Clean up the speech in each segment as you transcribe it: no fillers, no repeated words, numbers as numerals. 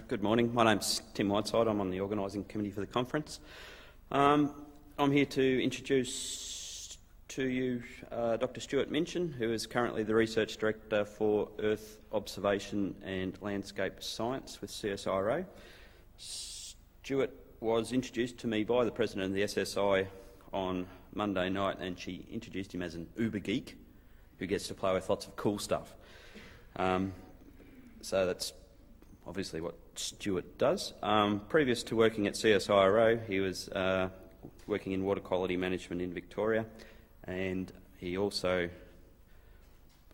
Good morning. My name's Tim Whiteside. I'm on the organising committee for the conference. I'm here to introduce to you Dr. Stuart Minchin, who is currently the Research Director for Earth Observation and Landscape Science with CSIRO. Stuart was introduced to me by the President of the SSI on Monday night, and she introduced him as an uber geek who gets to play with lots of cool stuff. So that's obviously what Stuart does. Previous to working at CSIRO, he was working in water quality management in Victoria, and he also,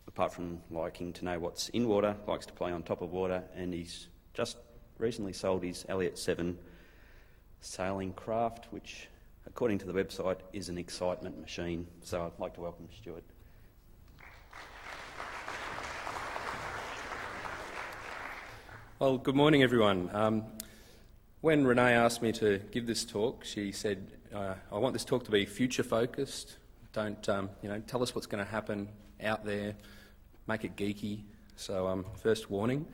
apart from liking to know what's in water, likes to play on top of water, and he's just recently sold his Elliott 7 sailing craft, which, according to the website, is an excitement machine. So I'd like to welcome Stuart. Well, good morning, everyone. When Renee asked me to give this talk, she said, I want this talk to be future-focused. Don't, tell us what's going to happen out there. Make it geeky. So, first warning,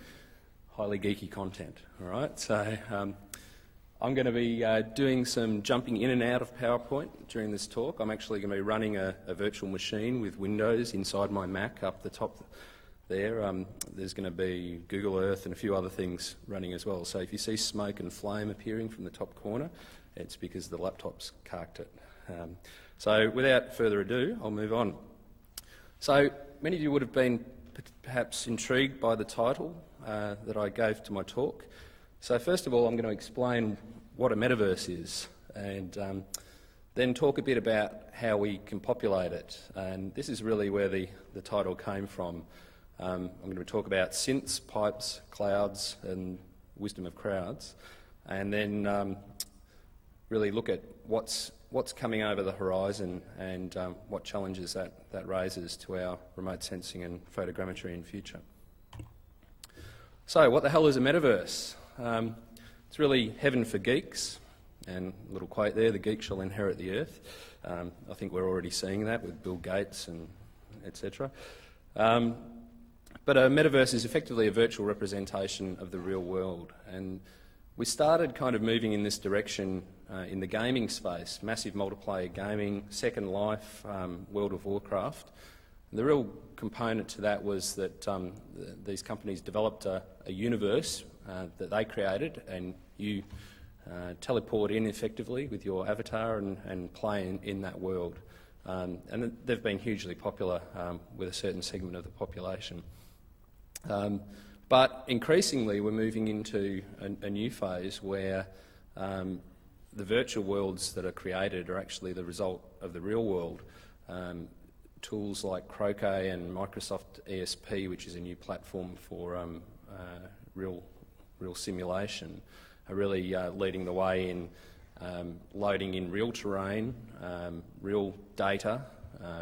highly geeky content, all right? So, I'm going to be doing some jumping in and out of PowerPoint during this talk. I'm actually going to be running a virtual machine with Windows inside my Mac up the top there. There's going to be Google Earth and a few other things running as well. So if you see smoke and flame appearing from the top corner, it's because the laptop's carked it. So without further ado, I'll move on. So many of you would have been perhaps intrigued by the title that I gave to my talk. So first of all, I'm going to explain what a metaverse is, and then talk a bit about how we can populate it. And this is really where the title came from. I'm going to talk about synths, pipes, clouds, and wisdom of crowds, and then really look at what's coming over the horizon and what challenges that raises to our remote sensing and photogrammetry in future. So, what the hell is a metaverse? It's really heaven for geeks, and a little quote there: "The geek shall inherit the earth." I think we're already seeing that with Bill Gates and etc. But a metaverse is effectively a virtual representation of the real world, and we started kind of moving in this direction in the gaming space, massive multiplayer gaming, Second Life, World of Warcraft. And the real component to that was that these companies developed a universe that they created, and you teleport in effectively with your avatar and play in that world. And they've been hugely popular with a certain segment of the population. But increasingly we're moving into a new phase where the virtual worlds that are created are actually the result of the real world. Tools like Croquet and Microsoft ARSPC, which is a new platform for real simulation, are really leading the way in loading in real terrain, real data,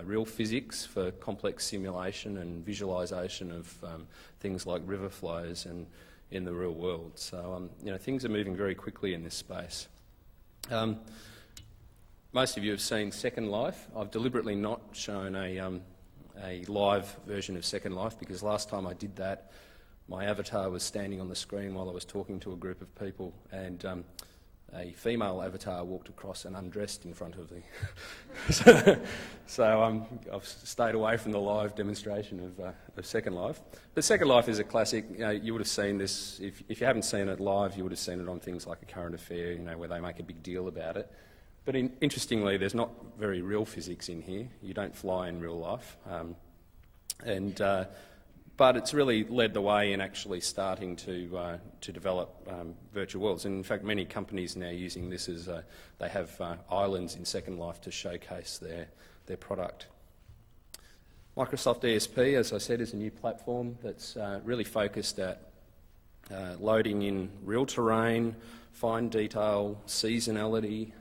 real physics for complex simulation and visualisation of things like river flows and in the real world. So things are moving very quickly in this space. Most of you have seen Second Life. I've deliberately not shown a live version of Second Life because last time I did that, my avatar was standing on the screen while I was talking to a group of people, and a female avatar walked across and undressed in front of me. so I've stayed away from the live demonstration of Second Life. But Second Life is a classic. You would have seen this, if you haven't seen it live, you would have seen it on things like A Current Affair, where they make a big deal about it. But interestingly, there's not very real physics in here. You don't fly in real life. But it's really led the way in actually starting to develop virtual worlds. And in fact, many companies are now using this as they have islands in Second Life to showcase their product. Microsoft ARSPC, as I said, is a new platform that's really focused at loading in real terrain, fine detail, seasonality,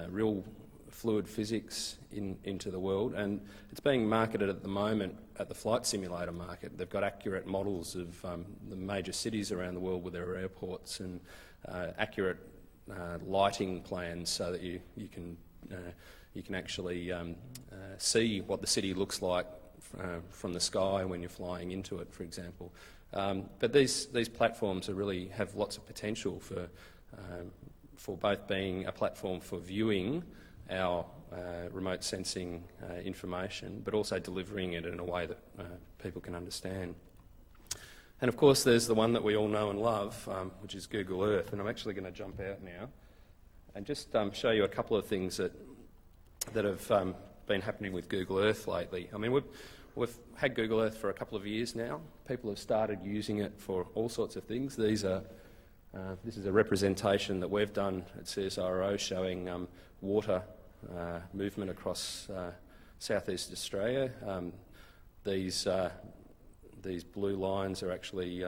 real fluid physics into the world, and it's being marketed at the moment at the flight simulator market. They've got accurate models of the major cities around the world with their airports and accurate lighting plans so that you can actually see what the city looks like from the sky when you're flying into it, for example. But these platforms really have lots of potential for both being a platform for viewing our remote sensing information, but also delivering it in a way that people can understand. And of course there's the one that we all know and love, which is Google Earth, and I'm actually going to jump out now and just show you a couple of things that have been happening with Google Earth lately. I mean, we've had Google Earth for a couple of years now. People have started using it for all sorts of things. This is a representation that we've done at CSIRO showing water movement across southeast Australia. These blue lines are actually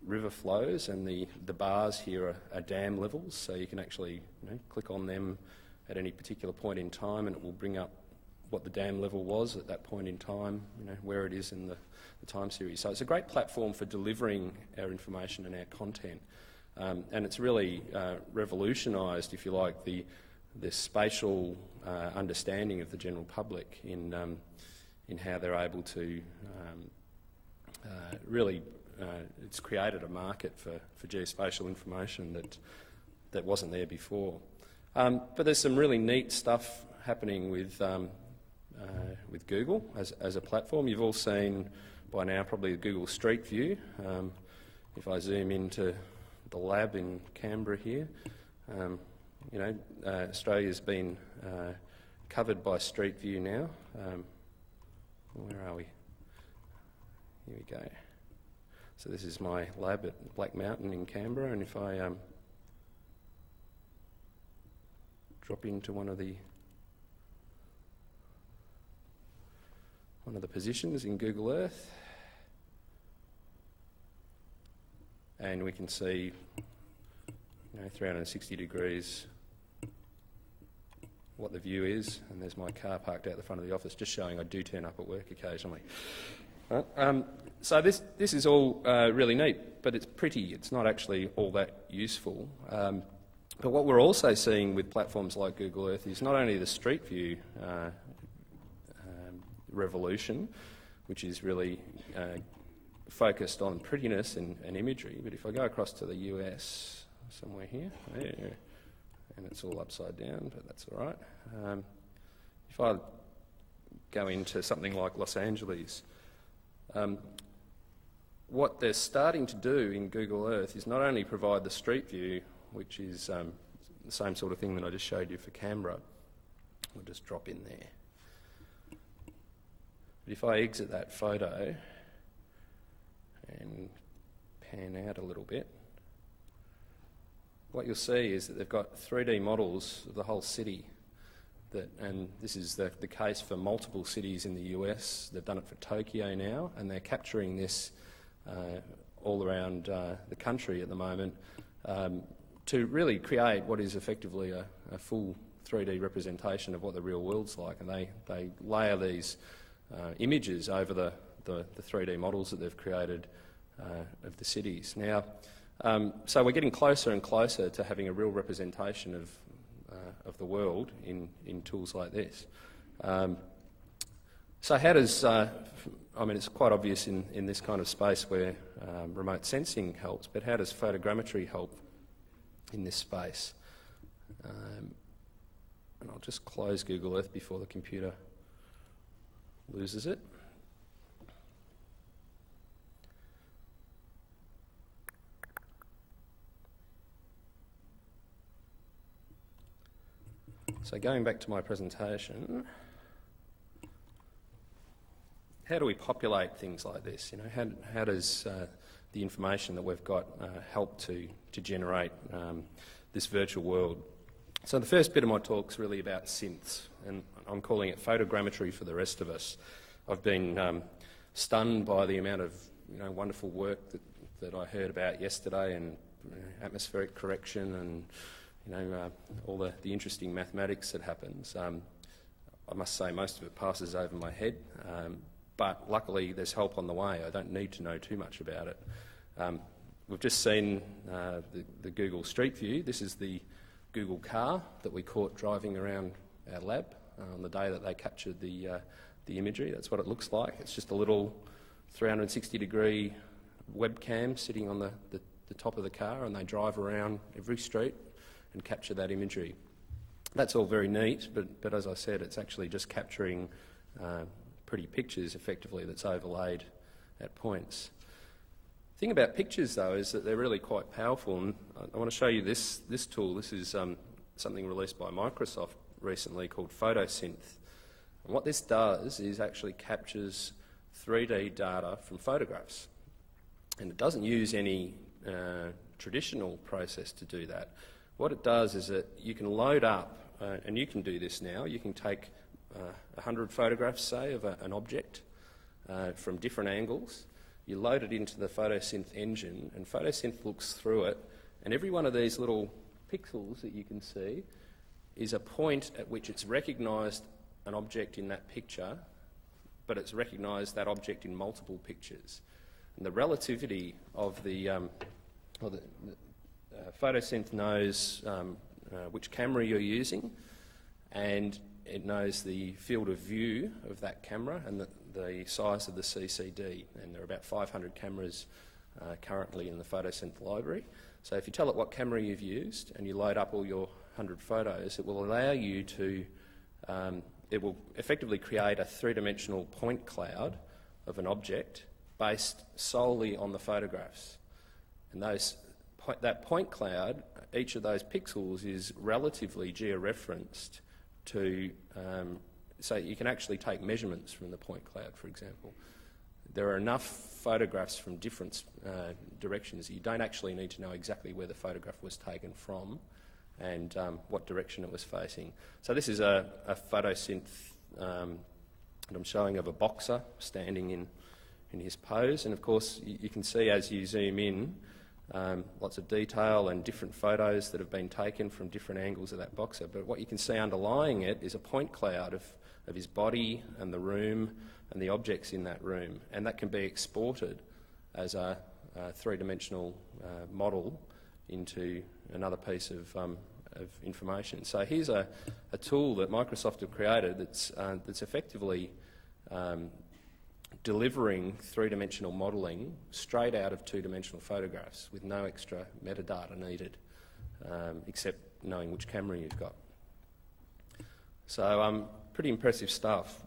river flows, and the bars here are dam levels, so you can actually click on them at any particular point in time and it will bring up what the dam level was at that point in time, where it is in the time series. So it's a great platform for delivering our information and our content, and it's really revolutionised, if you like, the spatial understanding of the general public in how they're able to really, it's created a market for geospatial information that wasn't there before. But there's some really neat stuff happening with Google as a platform. You've all seen by now probably the Google Street View. If I zoom into the lab in Canberra here, Australia's been covered by Street View now. Where are we? Here we go. So this is my lab at Black Mountain in Canberra, and if I drop into one of the positions in Google Earth, and we can see 360 degrees what the view is, and there's my car parked out the front of the office, just showing I do turn up at work occasionally. So this is all really neat, but it's pretty. It's not actually all that useful. But what we're also seeing with platforms like Google Earth is not only the Street View revolution, which is really focused on prettiness and imagery, but if I go across to the US somewhere here, and it's all upside down, but that's all right. If I go into something like Los Angeles, what they're starting to do in Google Earth is not only provide the Street View, which is the same sort of thing that I just showed you for Canberra. We'll just drop in there. But if I exit that photo and pan out a little bit, what you'll see is that they've got 3D models of the whole city, and this is the case for multiple cities in the US. They've done it for Tokyo now, and they're capturing this all around the country at the moment to really create what is effectively a full 3D representation of what the real world's like, and they layer these images over the 3D models that they've created of the cities. Now, so we're getting closer and closer to having a real representation of the world in tools like this. So how does, I mean, it's quite obvious in this kind of space where remote sensing helps, but how does photogrammetry help in this space? And I'll just close Google Earth before the computer loses it. So going back to my presentation, how do we populate things like this? How does the information that we've got help to generate this virtual world? So the first bit of my talk is really about synths, and I'm calling it photogrammetry for the rest of us. I've been stunned by the amount of wonderful work that I heard about yesterday, and atmospheric correction, and all the interesting mathematics that happens. I must say most of it passes over my head, but luckily there's help on the way. I don't need to know too much about it. We've just seen the Google Street View. This is the Google car that we caught driving around our lab on the day that they captured the imagery. That's what it looks like. It's just a little 360-degree webcam sitting on the top of the car, and they drive around every street and capture that imagery. That's all very neat, but as I said, it's actually just capturing pretty pictures effectively that's overlaid at points. The thing about pictures, though, is that they're really quite powerful, and I want to show you this tool. This is something released by Microsoft recently called Photosynth. And what this does is actually captures 3D data from photographs. And it doesn't use any traditional process to do that. What it does is that you can load up, and you can do this now, you can take 100 photographs, say, of an object from different angles. You load it into the Photosynth engine, and Photosynth looks through it, and every one of these little pixels that you can see is a point at which it's recognised an object in that picture, but it's recognised that object in multiple pictures. And the relativity of the Photosynth knows which camera you're using, and it knows the field of view of that camera and the size of the CCD. And there are about 500 cameras currently in the Photosynth library. So if you tell it what camera you've used and you load up all your 100 photos, it will allow you to, it will effectively create a three-dimensional point cloud of an object based solely on the photographs. And that point cloud, each of those pixels is relatively georeferenced to, so you can actually take measurements from the point cloud, for example. There are enough photographs from different directions. You don't actually need to know exactly where the photograph was taken from and what direction it was facing. So this is a photosynth that I'm showing of a boxer standing in his pose, and of course you can see as you zoom in lots of detail and different photos that have been taken from different angles of that boxer. But what you can see underlying it is a point cloud of his body and the room and the objects in that room, and that can be exported as a three-dimensional model into another piece of information. So here's a tool that Microsoft have created that's effectively delivering three-dimensional modelling straight out of two-dimensional photographs with no extra metadata needed, except knowing which camera you've got. So pretty impressive stuff.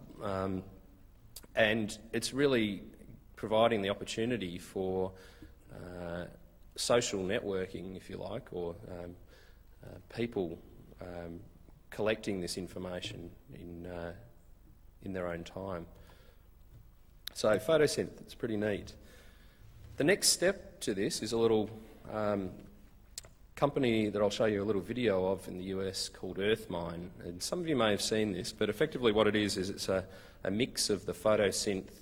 And it's really providing the opportunity for social networking, if you like, or people collecting this information in their own time. So Photosynth, it's pretty neat. The next step to this is a little company that I'll show you a little video of in the US called EarthMine. And some of you may have seen this, but effectively what it is it's a mix of the Photosynth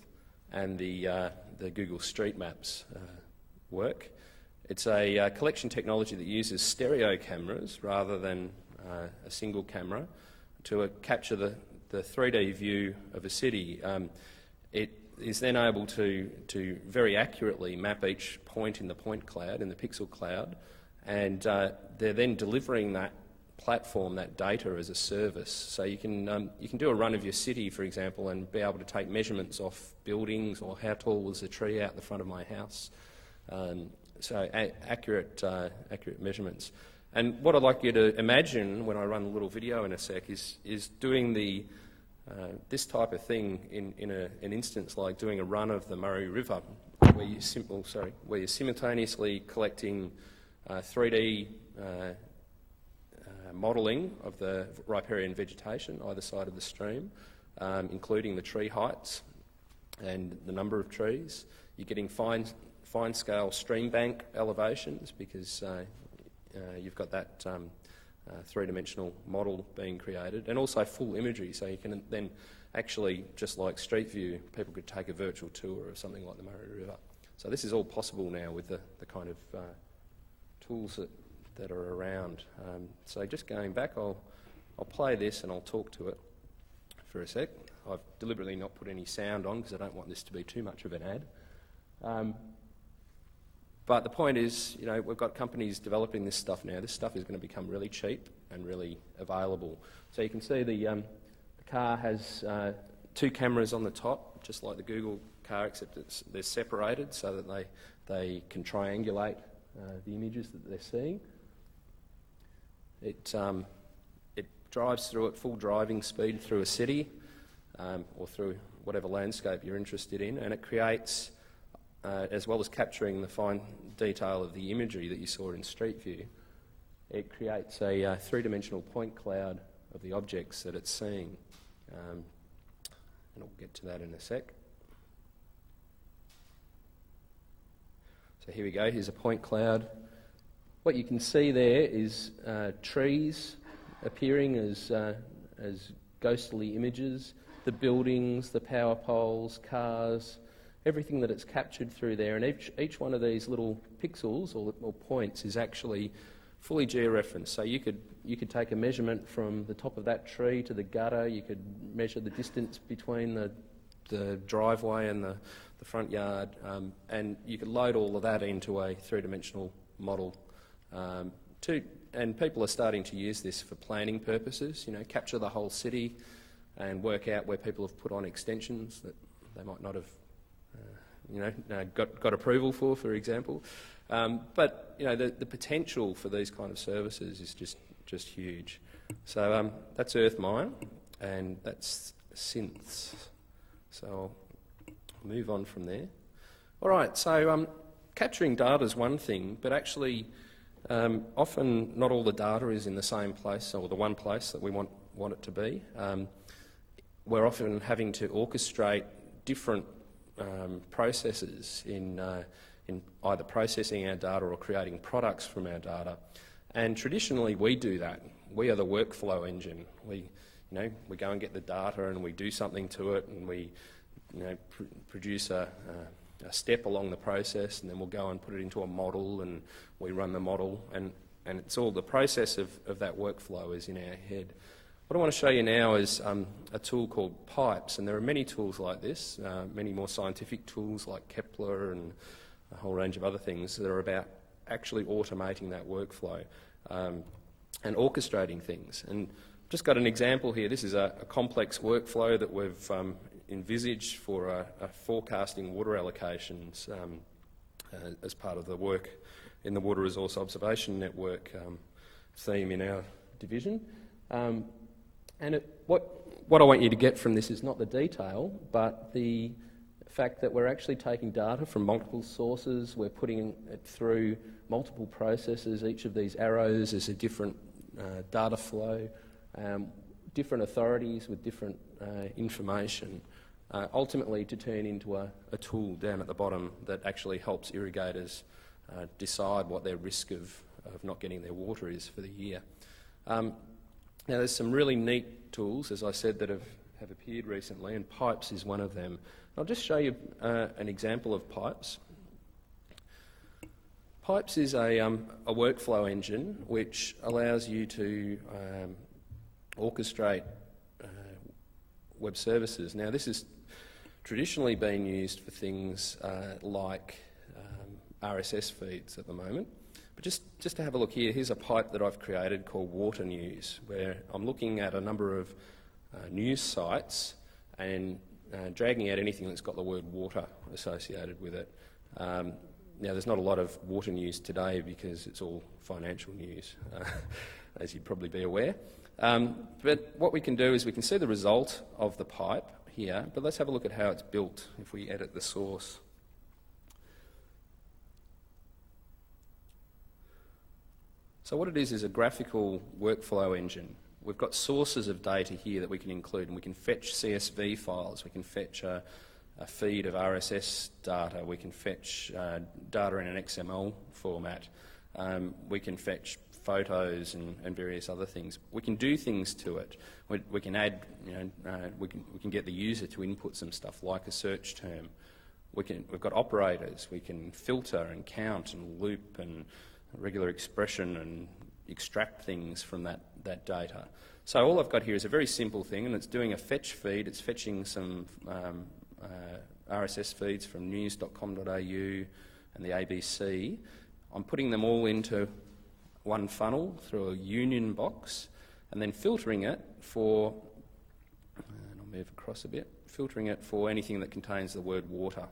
and the Google Street Maps work. It's a collection technology that uses stereo cameras rather than a single camera to capture the 3D view of a city. It is then able to very accurately map each point in the point cloud, in the pixel cloud, and they're then delivering that platform, that data, as a service. So you can do a run of your city, for example, and be able to take measurements off buildings, or how tall was the tree out the front of my house. So accurate measurements. And what I'd like you to imagine when I run the little video in a sec is doing this type of thing in an instance like doing a run of the Murray River, where you're simultaneously collecting 3D modelling of the riparian vegetation either side of the stream, including the tree heights and the number of trees. You're getting fine-scale stream bank elevations because you've got that three-dimensional model being created, and also full imagery, so you can then actually, just like Street View, people could take a virtual tour of something like the Murray River. So this is all possible now with the kind of tools that are around. So just going back, I'll play this and I'll talk to it for a sec. I've deliberately not put any sound on because I don't want this to be too much of an ad. But the point is, we've got companies developing this stuff now. This stuff is going to become really cheap and really available. So you can see the car has two cameras on the top, just like the Google car, except they're separated so that they can triangulate the images that they're seeing. It drives through at full driving speed through a city or through whatever landscape you're interested in, and it creates, as well as capturing the fine detail of the imagery that you saw in Street View, it creates a three-dimensional point cloud of the objects that it's seeing. And I'll get to that in a sec. So here we go, here's a point cloud. What you can see there is trees appearing as ghostly images, the buildings, the power poles, cars, everything that it's captured through there, and each one of these little pixels or points is actually fully georeferenced. So you could take a measurement from the top of that tree to the gutter, you could measure the distance between the driveway and the front yard, and you could load all of that into a three-dimensional model. And people are starting to use this for planning purposes, capture the whole city and work out where people have put on extensions that they might not have got approval for example. But the potential for these kind of services is just huge. So that's EarthMine, and that's synths. So I'll move on from there. All right, so capturing data is one thing, but actually often not all the data is in the same place or the one place that we want it to be. We're often having to orchestrate different processes in either processing our data or creating products from our data. And traditionally we do that. We are the workflow engine. We go and get the data and we do something to it, and we produce a step along the process, and then we'll go and put it into a model and we run the model, and it's all the process of that workflow is in our head. What I want to show you now is a tool called Pipes, and there are many tools like this, many more scientific tools like Kepler and a whole range of other things that are about actually automating that workflow and orchestrating things. And I've just got an example here. This is a complex workflow that we've envisaged for forecasting water allocations as part of the work in the Water Resource Observation Network theme in our division. And what I want you to get from this is not the detail, but the fact that we're actually taking data from multiple sources, we're putting it through multiple processes. Each of these arrows is a different data flow, different authorities with different information, ultimately to turn into a tool down at the bottom that actually helps irrigators decide what their risk of not getting their water is for the year. Now there's some really neat tools, as I said, that have appeared recently, and Pipes is one of them. I'll just show you an example of Pipes. Pipes is a workflow engine which allows you to orchestrate web services. Now this has traditionally been used for things like RSS feeds at the moment. But just to have a look here, here's a pipe that I've created called Water News, where I'm looking at a number of news sites and dragging out anything that's got the word water associated with it. Now, there's not a lot of water news today because it's all financial news, as you'd probably be aware. But what we can do is we can see the result of the pipe here, but let's have a look at how it's built if we edit the source. So what it is a graphical workflow engine. We've got sources of data here that we can include, and we can fetch CSV files, we can fetch a feed of RSS data, we can fetch data in an XML format, we can fetch photos and various other things. We can do things to it. We can add, we can get the user to input some stuff like a search term. We've got operators. We can filter and count and loop and regular expression and extract things from that data. So all I've got here is a very simple thing, and it's doing a fetch feed. It's fetching some RSS feeds from news.com.au and the ABC. I'm putting them all into one funnel through a union box and then filtering it for, and I'll move across a bit, filtering it for anything that contains the word water,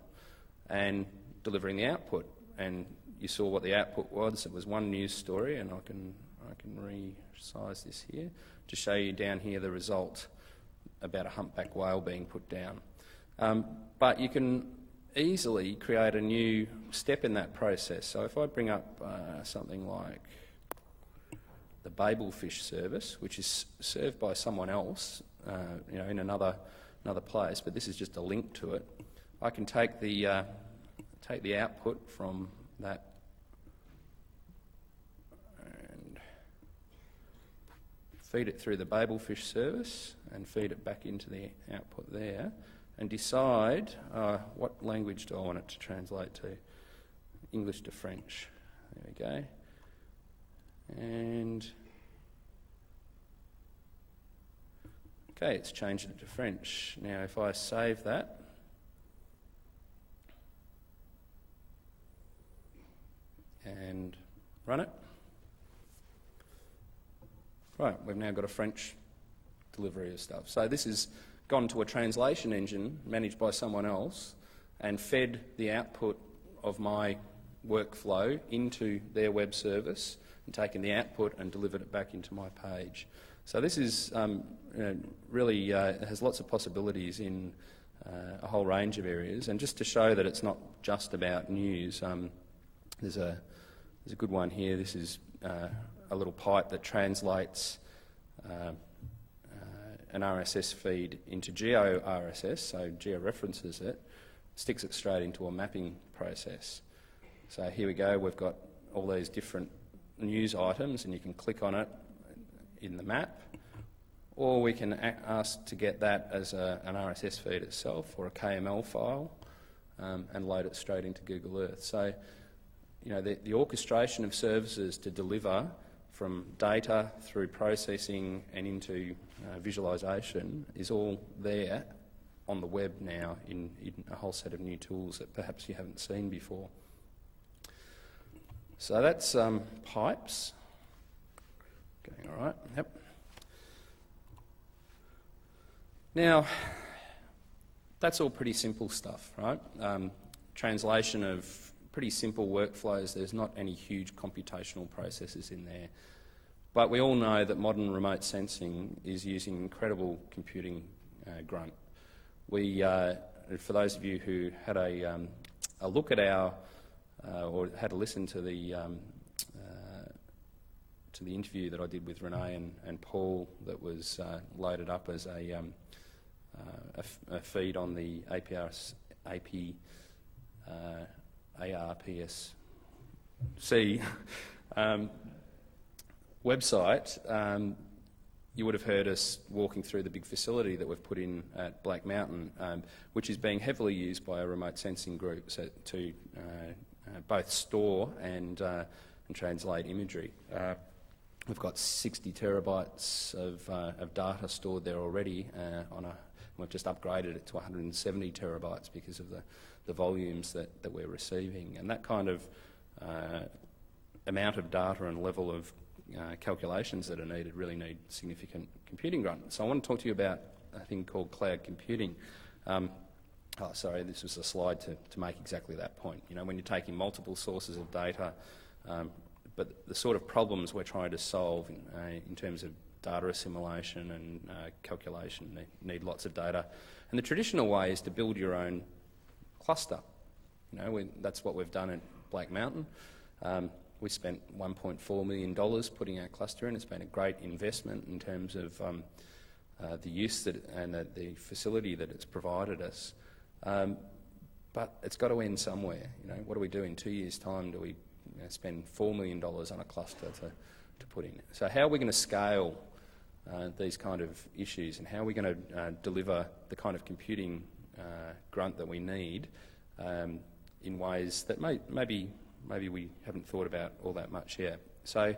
and delivering the output. And you saw what the output was. It was one news story, and I can resize this here to show you down here the result about a humpback whale being put down. But you can easily create a new step in that process. So if I bring up something like the Babelfish service, which is served by someone else, in another place, but this is just a link to it. I can take the output from that and feed it through the Babelfish service and feed it back into the output there, and decide what language do I want it to translate to. English to French. There we go. And okay, it's changed it to French. Now if I save that, and run it. Right, we've now got a French delivery of stuff. So this has gone to a translation engine managed by someone else and fed the output of my workflow into their web service and taken the output and delivered it back into my page. So this is really has lots of possibilities in a whole range of areas. And just to show that it's not just about news, there's a good one here. This is a little pipe that translates an RSS feed into geo-RSS, so georeferences it, sticks it straight into a mapping process. So here we go, we've got all these different news items, and you can click on it in the map, or we can ask to get that as an RSS feed itself or a KML file and load it straight into Google Earth. So the orchestration of services to deliver from data through processing and into visualisation is all there on the web now in a whole set of new tools that perhaps you haven't seen before. So that's pipes. Going all right, yep. Now, that's all pretty simple stuff, right? Translation of pretty simple workflows. There's not any huge computational processes in there. But we all know that modern remote sensing is using incredible computing grunt. For those of you who had a look at our, or had a listen to the interview that I did with Renee and Paul that was loaded up as a feed on the ARPSC website, you would have heard us walking through the big facility that we've put in at Black Mountain, which is being heavily used by a remote sensing group to both store and translate imagery. We've got 60 terabytes of data stored there already. We've just upgraded it to 170 terabytes because of the volumes that we're receiving. And that kind of amount of data and level of calculations that are needed really need significant computing grunt. So I want to talk to you about a thing called cloud computing. Sorry, this was a slide to make exactly that point. When you're taking multiple sources of data, but the sort of problems we're trying to solve in terms of data assimilation and calculation need lots of data. And the traditional way is to build your own cluster. That's what we've done at Black Mountain. We spent $1.4 million putting our cluster in. It's been a great investment in terms of the use and the facility that it's provided us. But it's got to end somewhere. What do we do in 2 years' time? Do we spend $4 million on a cluster to put in? So how are we going to scale these kind of issues, and how are we going to deliver the kind of computing grunt that we need in ways that maybe we haven't thought about all that much yet? So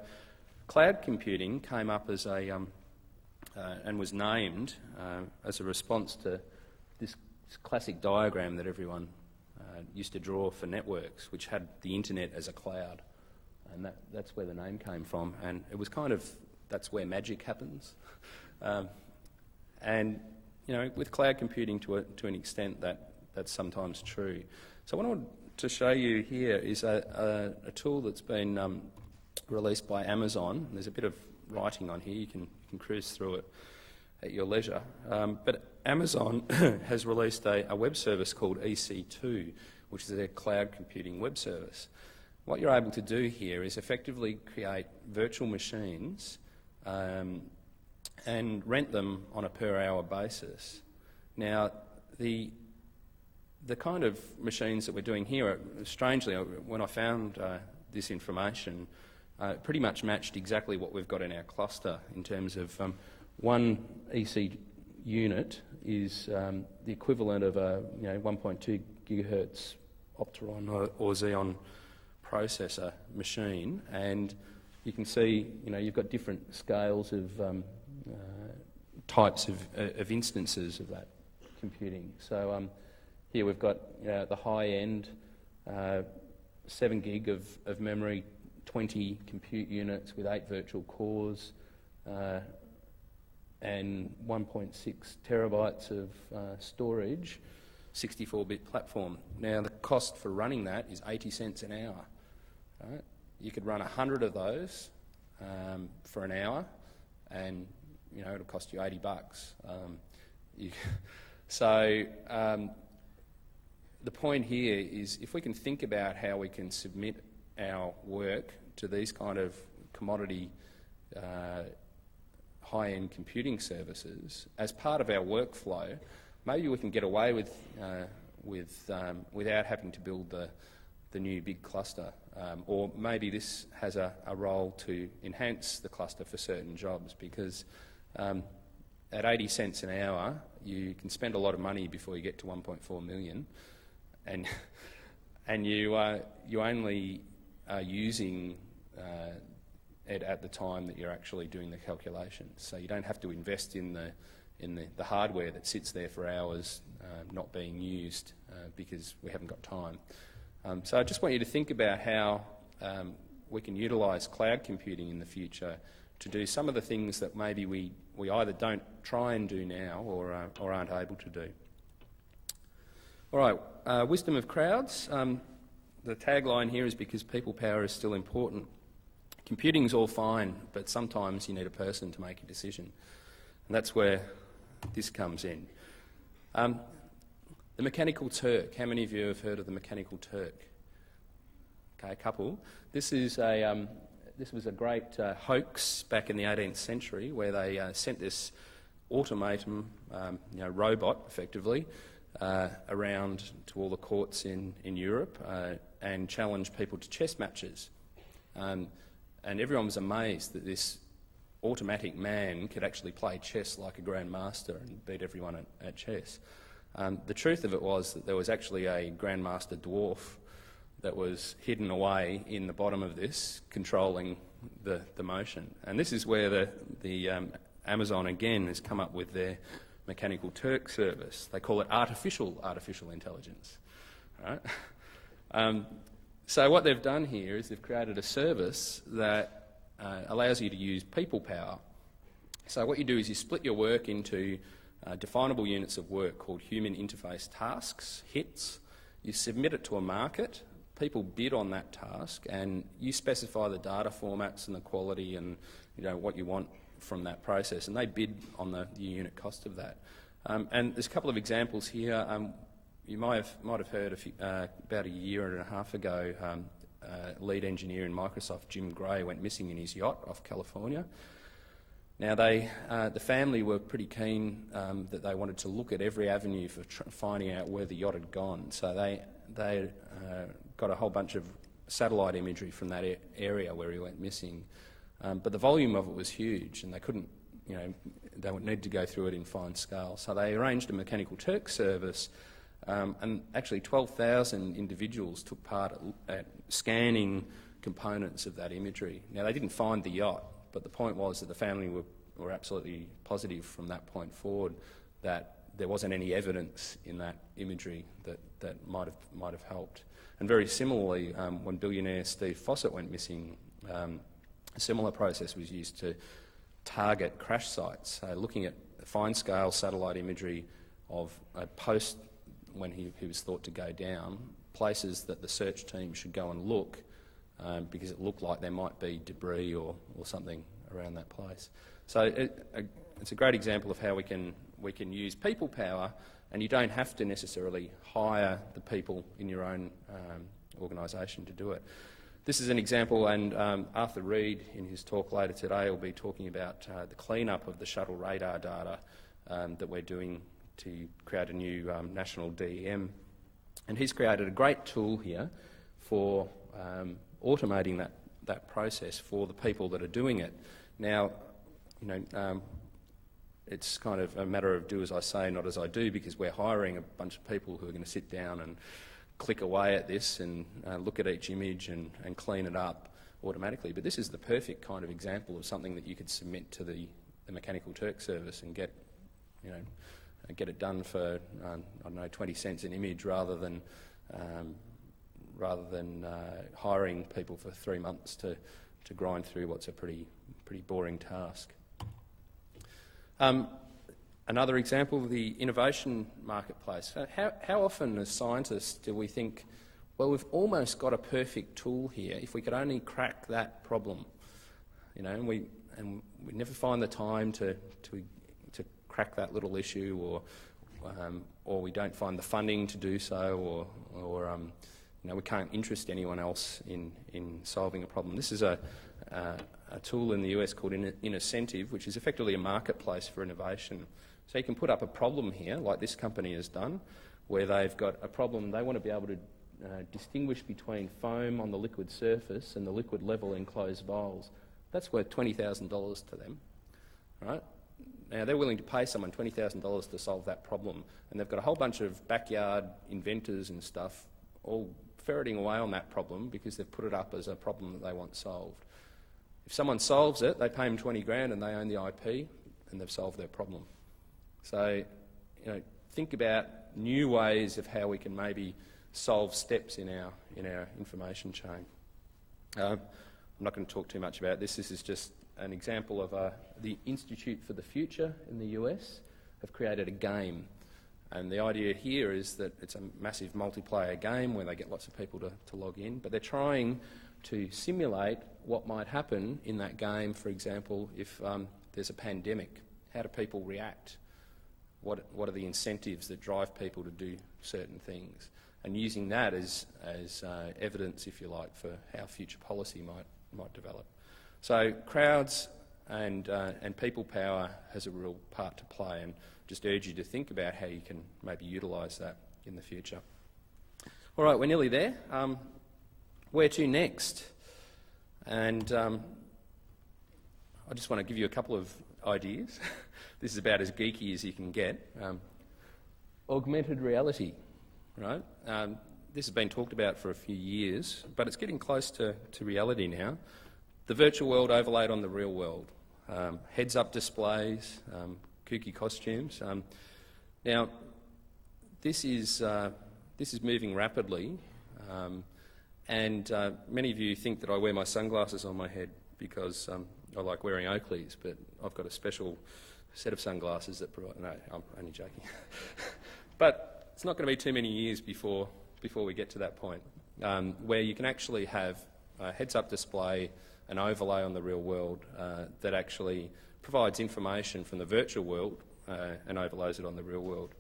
cloud computing came up as and was named as a response to this classic diagram that everyone used to draw for networks, which had the internet as a cloud. And that's where the name came from. And it was that's where magic happens. And with cloud computing to an extent that's sometimes true. So what I want to show you here is a tool that's been released by Amazon. There's a bit of writing on here. You can cruise through it at your leisure. But Amazon has released a web service called EC2, which is their cloud computing web service. What you're able to do here is effectively create virtual machines and rent them on a per-hour basis. Now, the kind of machines that we're doing here, strangely, when I found this information, pretty much matched exactly what we've got in our cluster in terms of one EC unit is the equivalent of a 1.2 gigahertz Opteron or Xeon processor machine, and you can see you've got different scales of types of instances of that computing. So here we've got the high end 7 gig of memory, 20 compute units with 8 virtual cores, and 1.6 terabytes of storage, 64-bit platform. Now the cost for running that is 80 cents an hour. Right? You could run 100 of those for an hour, and it'll cost you $80. The point here is if we can think about how we can submit our work to these kind of commodity high-end computing services as part of our workflow, maybe we can get away without having to build the new big cluster. Or maybe this has a role to enhance the cluster for certain jobs, because at 80 cents an hour, you can spend a lot of money before you get to 1.4 million, and you only are using it at the time that you're actually doing the calculations. So you don't have to invest in the hardware that sits there for hours not being used because we haven't got time. So I just want you to think about how we can utilise cloud computing in the future to do some of the things that maybe we either don't try and do now or aren't able to do. All right, wisdom of crowds. The tagline here is because people power is still important. Computing's all fine, but sometimes you need a person to make a decision. And that's where this comes in. The Mechanical Turk. How many of you have heard of the Mechanical Turk? Okay, a couple. This was a great hoax back in the 18th century where they sent this automaton, robot, effectively, around to all the courts in Europe and challenged people to chess matches. And everyone was amazed that this automatic man could actually play chess like a grandmaster and beat everyone at chess. The truth of it was that there was actually a grandmaster dwarf that was hidden away in the bottom of this, controlling the motion. And this is where the Amazon again has come up with their Mechanical Turk service. They call it artificial intelligence. Right? So what they've done here is they've created a service that allows you to use people power. So what you do is you split your work into definable units of work called human interface tasks, HITs. You submit it to a market, people bid on that task, and you specify the data formats and the quality and what you want from that process, and they bid on the unit cost of that. And there's a couple of examples here. You might have heard about a year and a half ago, lead engineer in Microsoft, Jim Gray, went missing in his yacht off California. Now, the family were pretty keen that they wanted to look at every avenue for finding out where the yacht had gone. So they got a whole bunch of satellite imagery from that area where he went missing. But the volume of it was huge, and they couldn't, they would need to go through it in fine scale. So they arranged a Mechanical Turk service, and actually 12,000 individuals took part at scanning components of that imagery. Now, they didn't find the yacht, but the point was that the family were absolutely positive from that point forward that there wasn't any evidence in that imagery that might have helped. And very similarly, when billionaire Steve Fossett went missing, a similar process was used to target crash sites, looking at fine-scale satellite imagery of a post when he was thought to go down, places that the search team should go and look because it looked like there might be debris or something around that place. So it's a great example of how we can use people power, and you don't have to necessarily hire the people in your own organisation to do it. This is an example, and Arthur Reed in his talk later today will be talking about the clean-up of the shuttle radar data that we're doing to create a new national DEM. And he's created a great tool here for automating that process for the people that are doing it. Now, it's kind of a matter of do as I say, not as I do, because we're hiring a bunch of people who are going to sit down and click away at this and look at each image and clean it up automatically. But this is the perfect kind of example of something that you could submit to the Mechanical Turk service and get it done for, 20 cents an image rather than hiring people for 3 months to grind through what's a pretty boring task. Another example, the innovation marketplace. How often as scientists do we think, well, we've almost got a perfect tool here if we could only crack that problem, and we never find the time to crack that little issue, or we don't find the funding to do so, or we can't interest anyone else in solving a problem. This is a tool in the US called Incentive, which is effectively a marketplace for innovation. So you can put up a problem here, like this company has done, where they've got a problem. They want to be able to distinguish between foam on the liquid surface and the liquid level in closed vials. That's worth $20,000 to them, right? Now, they're willing to pay someone $20,000 to solve that problem, and they've got a whole bunch of backyard inventors and stuff all ferreting away on that problem because they've put it up as a problem that they want solved. If someone solves it, they pay them 20 grand and they own the IP and they've solved their problem. So, think about new ways of how we can maybe solve steps in our information chain. I'm not going to talk too much about this. This is just an example of the Institute for the Future in the US have created a game. And the idea here is that it's a massive multiplayer game where they get lots of people to log in, but they're trying to simulate what might happen in that game, for example, if there's a pandemic. How do people react? What are the incentives that drive people to do certain things? And using that as evidence, if you like, for how future policy might develop. So crowds and people power has a real part to play, and just urge you to think about how you can maybe utilise that in the future. All right, we're nearly there. Where to next? And I just want to give you a couple of ideas. This is about as geeky as you can get. Augmented reality, right? This has been talked about for a few years, but it's getting close to reality now. The virtual world overlaid on the real world. Heads-up displays, kooky costumes. Now, this is moving rapidly, and many of you think that I wear my sunglasses on my head because I like wearing Oakleys, but I've got a special set of sunglasses that provide... No, I'm only joking. But it's not going to be too many years before we get to that point, where you can actually have a heads-up display, an overlay on the real world that actually provides information from the virtual world and overlays it on the real world.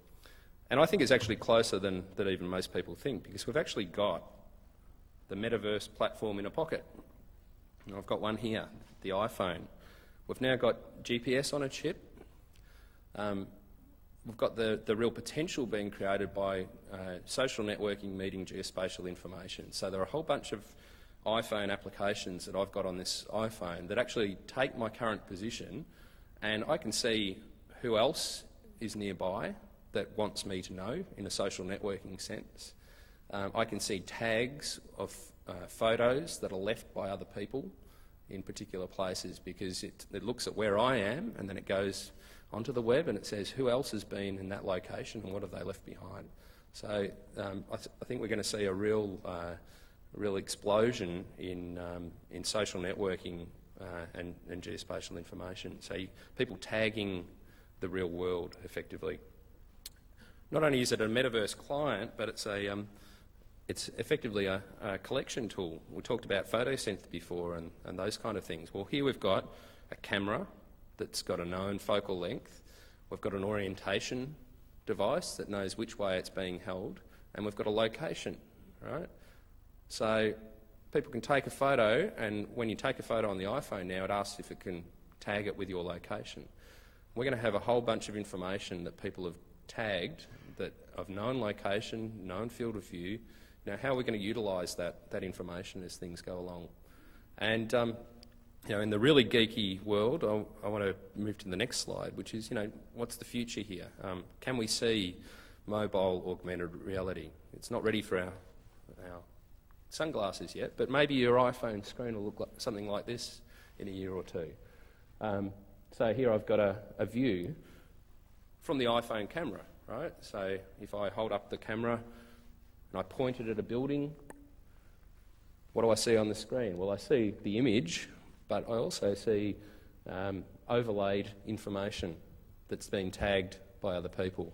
And I think it's actually closer than even most people think, because we've actually got the Metaverse platform in a pocket. And I've got one here, the iPhone. We've now got GPS on a chip. We've got the real potential being created by social networking meeting geospatial information. So there are a whole bunch of iPhone applications that I've got on this iPhone that actually take my current position, and I can see who else is nearby that wants me to know in a social networking sense. I can see tags of photos that are left by other people in particular places, because it looks at where I am and then it goes onto the web and it says who else has been in that location and what have they left behind. So I think we're going to see a real explosion in social networking and geospatial information. So people tagging the real world, effectively. Not only is it a Metaverse client, but it's effectively a collection tool. We talked about Photosynth before and those kind of things. Well, here we've got a camera that's got a known focal length. We've got an orientation device that knows which way it's being held, and we've got a location, right? So people can take a photo, and when you take a photo on the iPhone now, it asks if it can tag it with your location. We're going to have a whole bunch of information that people have tagged that of known location, known field of view. You know, how are we going to utilise that information as things go along? And you know, in the really geeky world, I want to move to the next slide, which is, you know, what's the future here? Can we see mobile augmented reality? It's not ready for our sunglasses yet, but maybe your iPhone screen will look like something like this in a year or two. So here I've got a view from the iPhone camera, right? So if I hold up the camera and I point it at a building, what do I see on the screen? Well, I see the image, but I also see overlaid information that's been tagged by other people.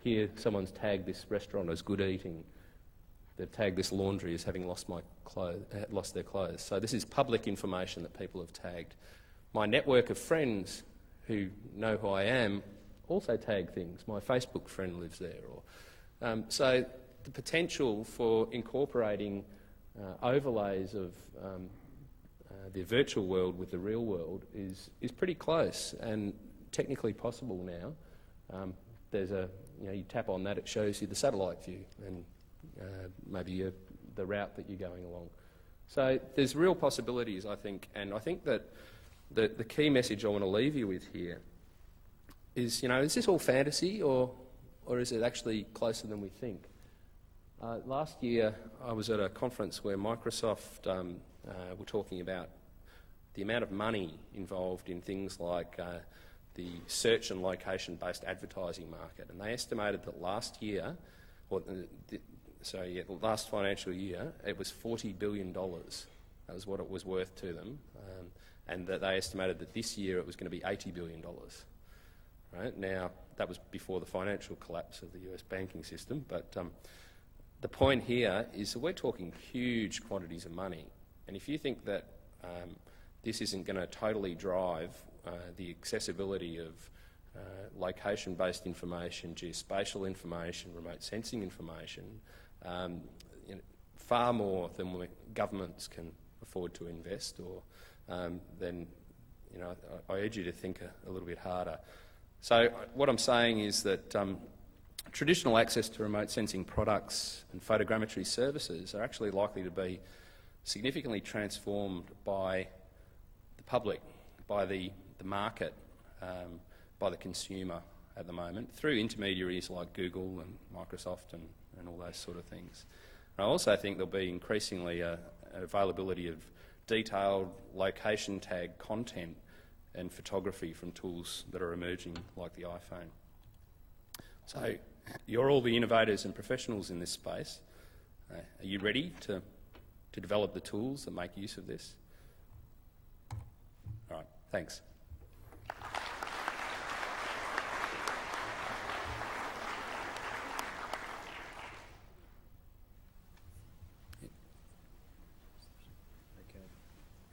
Here, someone's tagged this restaurant as good eating. They've tagged this laundry as having lost their clothes. So this is public information that people have tagged. My network of friends who know who I am also tag things. My Facebook friend lives there. So the potential for incorporating overlays of the virtual world with the real world is pretty close and technically possible now. You tap on that, it shows you the satellite view and maybe the route that you're going along. So there's real possibilities, I think, and I think that the key message I want to leave you with here is, you know, is this all fantasy or is it actually closer than we think? Last year I was at a conference where Microsoft were talking about the amount of money involved in things like the search and location-based advertising market, and they estimated that last year, the last financial year, it was $40 billion. That was what it was worth to them, and that they estimated that this year it was going to be $80 billion. Right? Now, that was before the financial collapse of the US banking system, but the point here is that we're talking huge quantities of money, and if you think that this isn't going to totally drive the accessibility of location-based information, geospatial information, remote sensing information, far more than governments can afford to invest, or then, you know, I urge you to think a little bit harder. So what I'm saying is that traditional access to remote sensing products and photogrammetry services are actually likely to be significantly transformed by the public, by the market, by the consumer at the moment, through intermediaries like Google and Microsoft and all those sort of things. And I also think there'll be increasingly an availability of detailed location tag content and photography from tools that are emerging like the iPhone. So you're all the innovators and professionals in this space. Are you ready to develop the tools that make use of this? All right, thanks.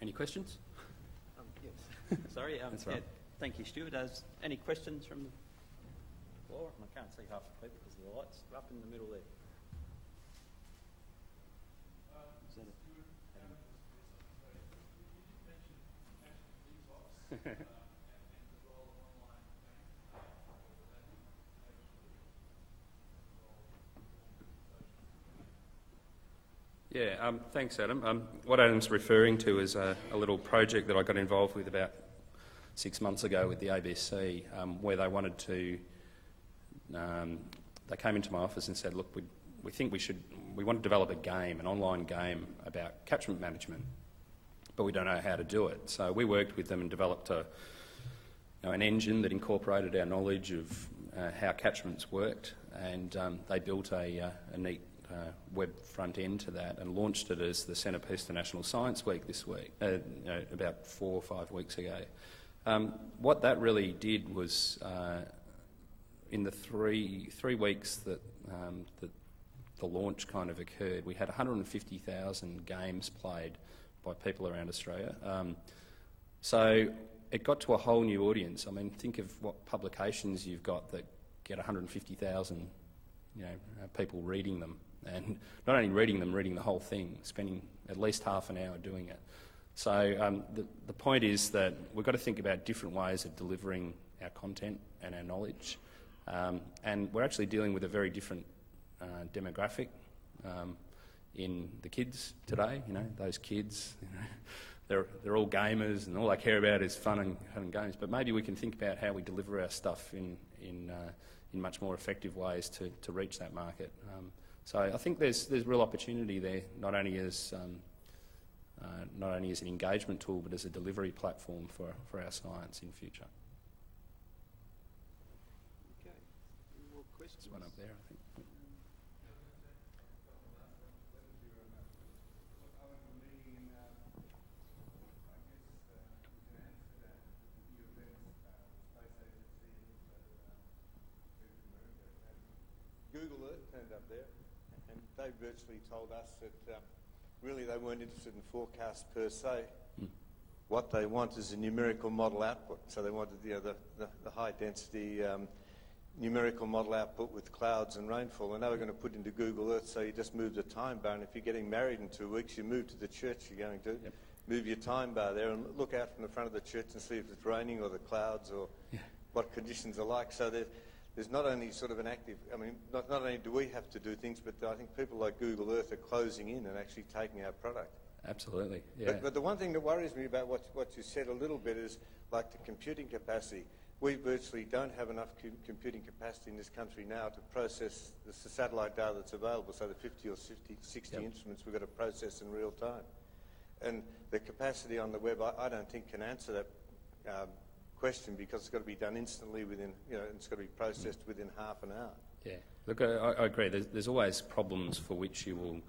Any questions? Yes. Sorry. That's right. Thank you, Stuart. Any questions from the floor? I can't see half the people because the lights are up in the middle there. Yeah, thanks, Adam. What Adam's referring to is a little project that I got involved with about 6 months ago with the ABC, where they wanted to. They came into my office and said, "Look, we think we want to develop a game, an online game about catchment management, but we don't know how to do it." So we worked with them and developed an engine that incorporated our knowledge of how catchments worked, and they built a neat web front end to that and launched it as the centrepiece to National Science Week this week, about 4 or 5 weeks ago. What that really did was, in the three weeks that the launch kind of occurred, we had 150,000 games played by people around Australia. So it got to a whole new audience. I mean, think of what publications you've got that get 150,000, people reading them, and not only reading them, reading the whole thing, spending at least half an hour doing it. So the point is that we've got to think about different ways of delivering our content and our knowledge, and we're actually dealing with a very different demographic in the kids today. Those kids, they're all gamers, and all they care about is fun and games. But maybe we can think about how we deliver our stuff in much more effective ways to reach that market. So I think there's real opportunity there, not only as an engagement tool, but as a delivery platform for our science in future. Okay. Any more questions? There's one up there, I think. Google Earth turned up there, and they virtually told us that really they weren't interested in forecasts per se. What they want is a numerical model output. So they wanted the high density numerical model output with clouds and rainfall, and they were going to put into Google Earth, so you just move the time bar, and if you're getting married in 2 weeks, you move to the church you're going to. Yep. Move your time bar there and look out from the front of the church and see if it's raining or the clouds or what conditions are like. So there's not only sort of an active, not only do we have to do things, but I think people like Google Earth are closing in and actually taking our product. Absolutely, yeah. But the one thing that worries me about what you said a little bit is like the computing capacity. We virtually don't have enough computing capacity in this country now to process the satellite data that's available, so the 50 or 60 instruments we've got to process in real time. And the capacity on the web, I don't think can answer that question, because it's got to be done instantly within, it's got to be processed within half an hour. Yeah, look, I agree. There's always problems for which you will.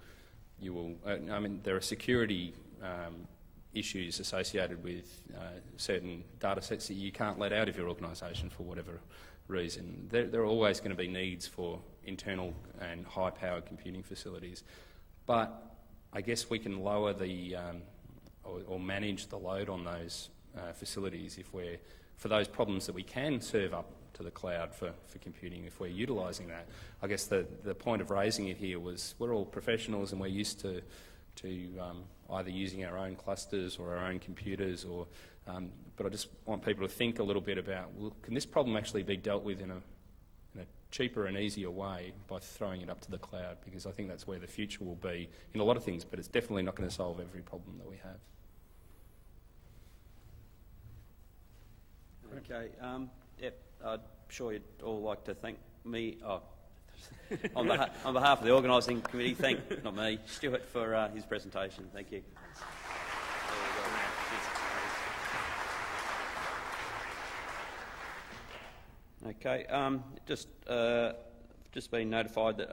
There are security issues associated with certain data sets that you can't let out of your organisation for whatever reason. There are always going to be needs for internal and high-powered computing facilities, but I guess we can lower the or manage the load on those facilities if we're, for those problems that we can serve up to the cloud for computing, if we're utilising that. I guess the point of raising it here was we're all professionals and we're used to either using our own clusters or our own computers, or but I just want people to think a little bit about, well, can this problem actually be dealt with in a cheaper and easier way by throwing it up to the cloud? Because I think that's where the future will be in a lot of things, but it's definitely not going to solve every problem that we have. Okay, I'm sure you'd all like to thank me, on behalf of the organising committee, not me, Stuart, for his presentation. Thank you. Okay, just been notified that